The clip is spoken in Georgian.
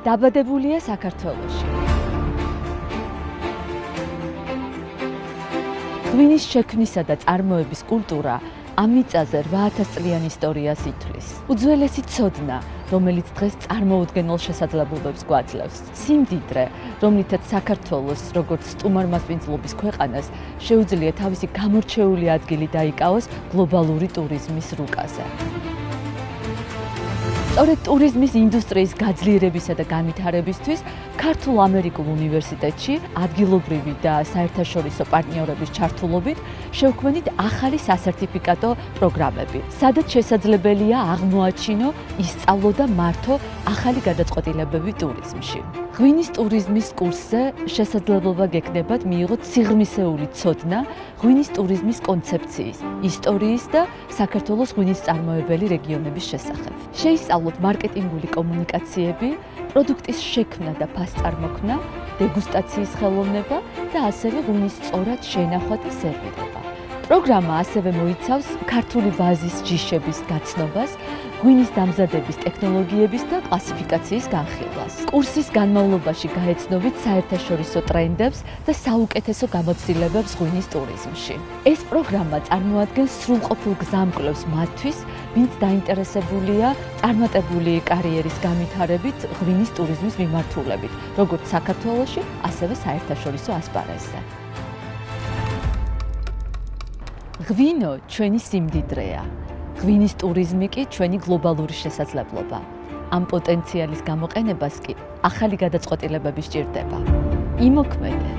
დაბადებულია საქართველოში. ღვინის შექმნისა და წარმოების კულტურა ამ მიწაზე 8000 წლიანი ისტორიას ითვლის. უძველესი ცოდნა, რომელიც დღეს წარმოუდგენელ შესაძლებლობებს გვაძლევს. სიმდიდრე, რომლითაც საქართველოს, როგორც სტუმარ-მასპინძლობის ქვეყანას, შეუძლია თავისი გამორჩეული ადგილი დაიკავოს გლობალური ტურიზმის რუკაზე. სწორედ ტურიზმის ინდუსტრიის გაძლიერებისა და განვითარებისთვის ქართულ-ამერიკულ უნივერსიტეტში ადგილობრივი და საერთაშორისო პარტნიორების ჩართულობით შევქმნით ახალი სასერტიფიკატო პროგრამები, სადაც შესაძლებელია აღმოაჩინო, ისწავლო და მართო ახალი გადაწყვეტილებები ტურიზმში. ღვინის ტურიზმის კურსზე შესაძლებლობა გექნებათ მიიღოთ სიღრმისეული ცოდნა ღვინის ტურიზმის კონცეფციის, ისტორიის და საქართველოს ღვინის წარმოებელი რეგიონების შესახებ. შეისწავლოთ მარკეტინგული კომუნიკაციები, პროდუქტის შექმნა და ფასწარმოქმნა, დეგუსტაციის ხელოვნება და ასევე ღვინის სწორად შენახვა და სერვირება. პროგრამა ასევე მოიცავს ქართული ვაზის ჯიშების გაცნობას, ღვინის დამზადების ტექნოლოგიების და კლასიფიკაციის განხილვას. კურსის განმავლობაში გაეცნობით საერთაშორისო ტრენდებს და საუკეთესო გამოცდილებებს ღვინის ტურიზმში. ეს პროგრამა წარმოადგენს სრულყოფილ გზამკვლევს მათთვის, ვინც დაინტერესებულია წარმატებული კარიერის განვითარებით ღვინის ტურიზმის მიმართულებით, როგორც საქართველოში, ასევე საერთაშორისო ასპარეზზე. ღვინო ჩვენი სიმდიდრეა. ღვინის ტურიზმი კი ჩვენი გლობალური შესაძლებლობა. ამ პოტენციალის გამოყენებას კი ახალი გადაწყვეტილებები სჭირდება. იმოქმედე